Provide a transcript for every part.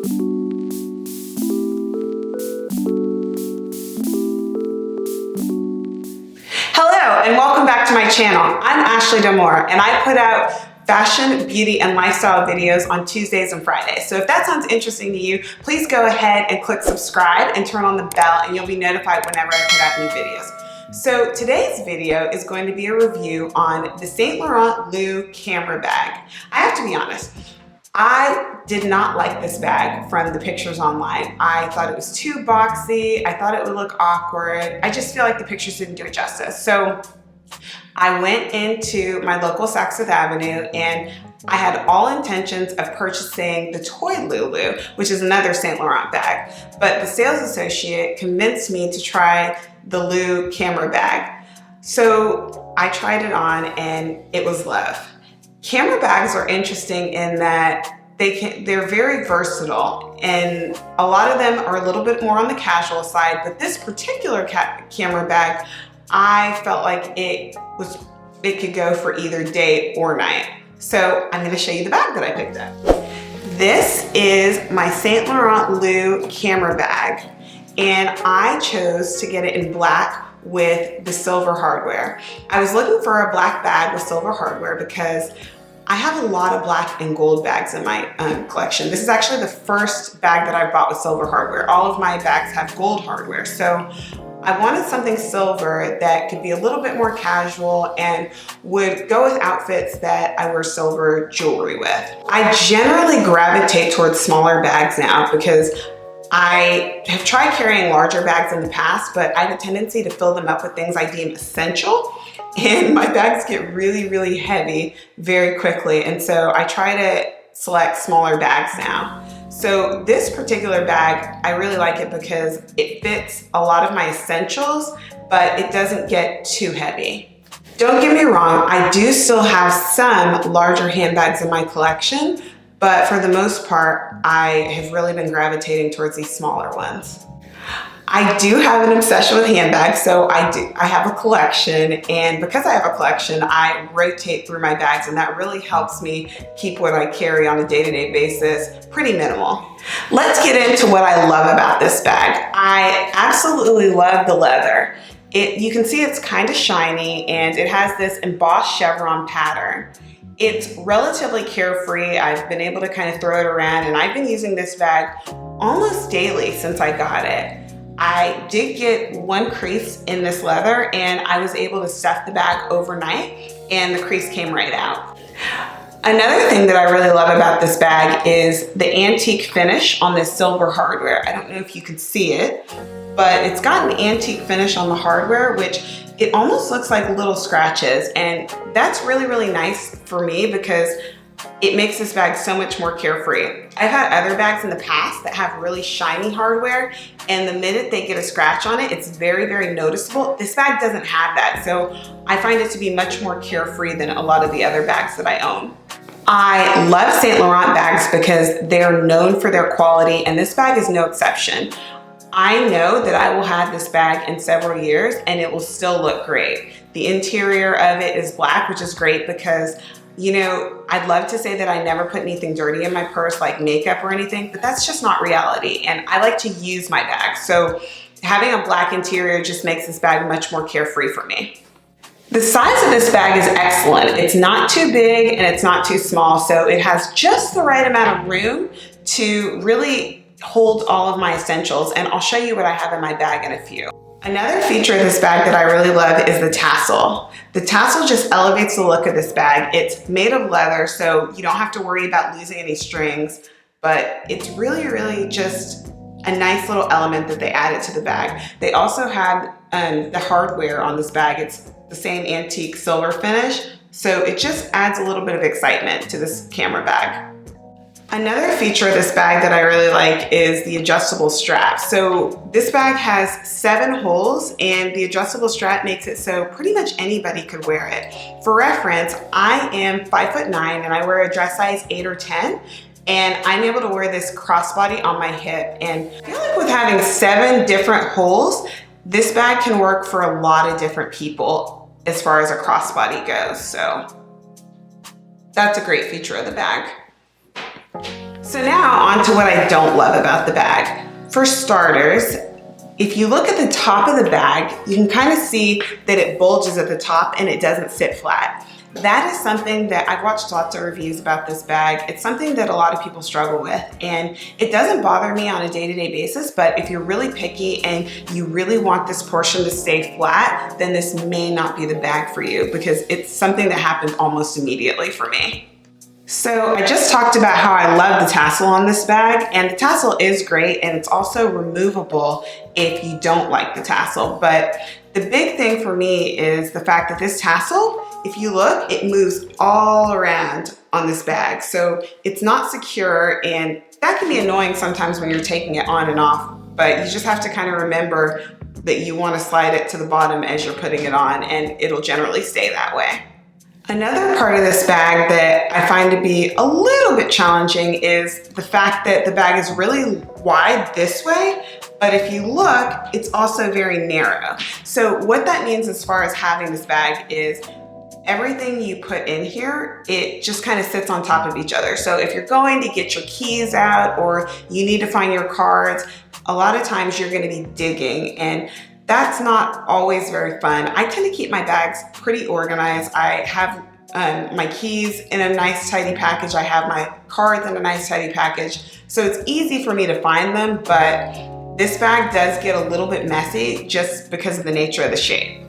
Hello and welcome back to my channel. I'm Ashley Damore and I put out fashion, beauty, and lifestyle videos on Tuesdays and Fridays. So if that sounds interesting to you, please go ahead and click subscribe and turn on the bell and you'll be notified whenever I put out new videos. So today's video is going to be a review on the Saint Laurent YSL Camera bag. I have to be honest, I did not like this bag from the pictures online. I thought it was too boxy. I thought it would look awkward. I just feel like the pictures didn't do it justice. So I went into my local Saks Fifth Avenue and I had all intentions of purchasing the Toy Lulu, which is another Saint Laurent bag. But the sales associate convinced me to try the YSL Camera bag. So I tried it on and it was love. Camera bags are interesting in that they're very versatile, and a lot of them are a little bit more on the casual side, but this particular camera bag, I felt like it could go for either day or night. So I'm gonna show you the bag that I picked up. This is my Saint Laurent YSL camera bag, and I chose to get it in black with the silver hardware. I was looking for a black bag with silver hardware because I have a lot of black and gold bags in my collection. This is actually the first bag that I bought with silver hardware. All of my bags have gold hardware. So I wanted something silver that could be a little bit more casual and would go with outfits that I wear silver jewelry with. I generally gravitate towards smaller bags now because I have tried carrying larger bags in the past, but I have a tendency to fill them up with things I deem essential. And my bags get really, really heavy very quickly. And so I try to select smaller bags now. So this particular bag, I really like it because it fits a lot of my essentials, but it doesn't get too heavy. Don't get me wrong, I do still have some larger handbags in my collection, but for the most part, I have really been gravitating towards these smaller ones. I do have an obsession with handbags, so I have a collection, and because I have a collection, I rotate through my bags, and that really helps me keep what I carry on a day-to-day basis pretty minimal. Let's get into what I love about this bag. I absolutely love the leather. You can see it's kind of shiny, and it has this embossed chevron pattern. It's relatively carefree. I've been able to kind of throw it around, and I've been using this bag almost daily since I got it. I did get one crease in this leather, and I was able to stuff the bag overnight and the crease came right out. Another thing that I really love about this bag is the antique finish on this silver hardware. I don't know if you can see it, but it's got an antique finish on the hardware, which it almost looks like little scratches, and that's really, really nice for me because it makes this bag so much more carefree. I've had other bags in the past that have really shiny hardware, and the minute they get a scratch on it, it's very, very noticeable. This bag doesn't have that, so I find it to be much more carefree than a lot of the other bags that I own. I love Saint Laurent bags because they're known for their quality, and this bag is no exception. I know that I will have this bag in several years and it will still look great. The interior of it is black, which is great because, you know, I'd love to say that I never put anything dirty in my purse like makeup or anything, but that's just not reality. And I like to use my bag. So having a black interior just makes this bag much more carefree for me. The size of this bag is excellent. It's not too big and it's not too small. So it has just the right amount of room to really hold all of my essentials, and I'll show you what I have in my bag in a few. Another feature of this bag that I really love is the tassel. The tassel just elevates the look of this bag. It's made of leather, so you don't have to worry about losing any strings, but it's really, really just a nice little element that they added to the bag. They also have the hardware on this bag. It's the same antique silver finish, so it just adds a little bit of excitement to this camera bag. Another feature of this bag that I really like is the adjustable strap. So this bag has 7 holes, and the adjustable strap makes it so pretty much anybody could wear it. For reference, I am 5'9" and I wear a dress size 8 or 10, and I'm able to wear this crossbody on my hip. And I feel like with having 7 different holes, this bag can work for a lot of different people as far as a crossbody goes. So that's a great feature of the bag. So now on to what I don't love about the bag. For starters, if you look at the top of the bag, you can kind of see that it bulges at the top and it doesn't sit flat. That is something that I've watched lots of reviews about this bag. It's something that a lot of people struggle with, and it doesn't bother me on a day-to-day basis, but if you're really picky and you really want this portion to stay flat, then this may not be the bag for you, because it's something that happens almost immediately for me. So I just talked about how I love the tassel on this bag, and the tassel is great, and it's also removable if you don't like the tassel. But the big thing for me is the fact that this tassel, if you look, it moves all around on this bag. So it's not secure, and that can be annoying sometimes when you're taking it on and off, but you just have to kind of remember that you want to slide it to the bottom as you're putting it on, and it'll generally stay that way. Another part of this bag that I find to be a little bit challenging is the fact that the bag is really wide this way, but if you look, it's also very narrow. So what that means as far as having this bag is everything you put in here, it just kind of sits on top of each other. So if you're going to get your keys out or you need to find your cards, a lot of times you're going to be digging, and that's not always very fun. I tend to keep my bags pretty organized. I have my keys in a nice tidy package. I have my cards in a nice tidy package. So it's easy for me to find them, but this bag does get a little bit messy just because of the nature of the shape.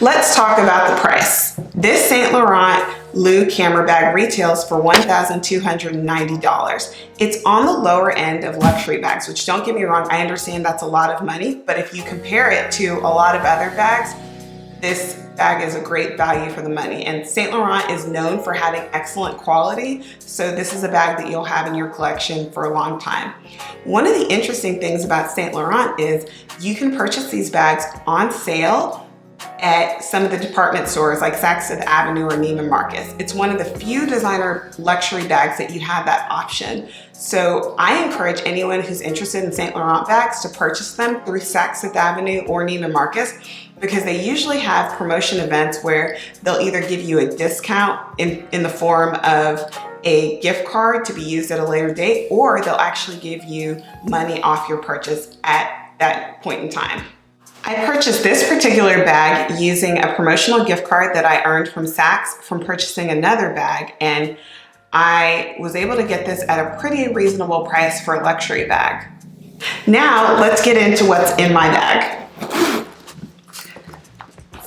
Let's talk about the price. This Saint Laurent Lou camera bag retails for $1,290. It's on the lower end of luxury bags, which, don't get me wrong, I understand that's a lot of money, but if you compare it to a lot of other bags, this bag is a great value for the money. And Saint Laurent is known for having excellent quality, so this is a bag that you'll have in your collection for a long time. One of the interesting things about Saint Laurent is you can purchase these bags on sale at some of the department stores like Saks Fifth Avenue or Neiman Marcus. It's one of the few designer luxury bags that you have that option. So I encourage anyone who's interested in Saint Laurent bags to purchase them through Saks Fifth Avenue or Neiman Marcus, because they usually have promotion events where they'll either give you a discount in the form of a gift card to be used at a later date, or they'll actually give you money off your purchase at that point in time. I purchased this particular bag using a promotional gift card that I earned from Saks from purchasing another bag, and I was able to get this at a pretty reasonable price for a luxury bag. Now let's get into what's in my bag.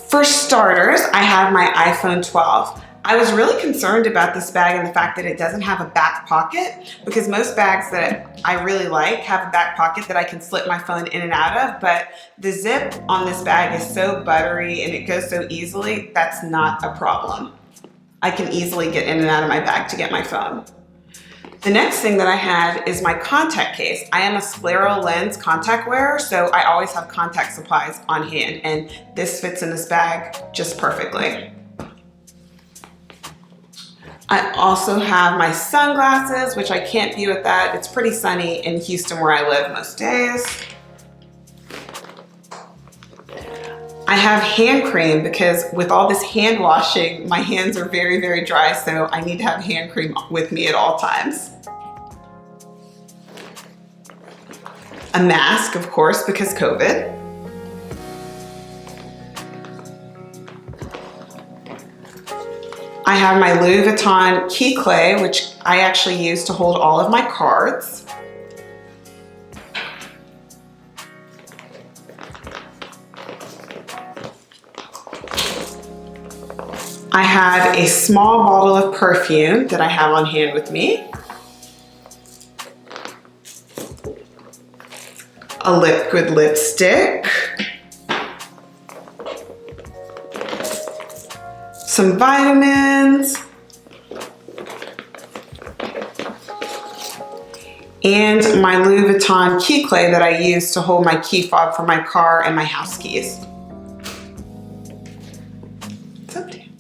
For starters, I have my iPhone 12. I was really concerned about this bag and the fact that it doesn't have a back pocket, because most bags that I really like have a back pocket that I can slip my phone in and out of, but the zip on this bag is so buttery and it goes so easily, that's not a problem. I can easily get in and out of my bag to get my phone. The next thing that I have is my contact case. I am a scleral lens contact wearer, so I always have contact supplies on hand, and this fits in this bag just perfectly. I also have my sunglasses, which I can't be with that. It's pretty sunny in Houston where I live most days. I have hand cream because with all this hand washing, my hands are very, very dry, so I need to have hand cream with me at all times. A mask, of course, because COVID. I have my Louis Vuitton key clay, which I actually use to hold all of my cards. I have a small bottle of perfume that I have on hand with me. A liquid lipstick. Some vitamins. And my Louis Vuitton key clay that I use to hold my key fob for my car and my house keys. It's empty.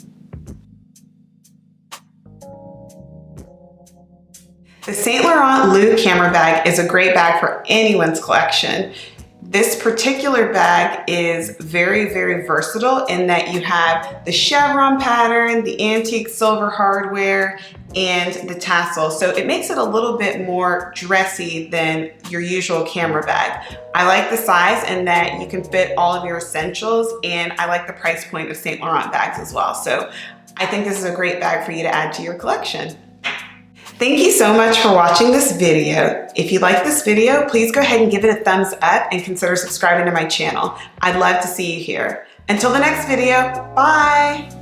The Saint Laurent Lou camera bag is a great bag for anyone's collection. This particular bag is very, very versatile in that you have the chevron pattern, the antique silver hardware, and the tassel. So it makes it a little bit more dressy than your usual camera bag. I like the size in that you can fit all of your essentials, and I like the price point of Saint Laurent bags as well. So I think this is a great bag for you to add to your collection. Thank you so much for watching this video. If you like this video, please go ahead and give it a thumbs up and consider subscribing to my channel. I'd love to see you here. Until the next video, bye!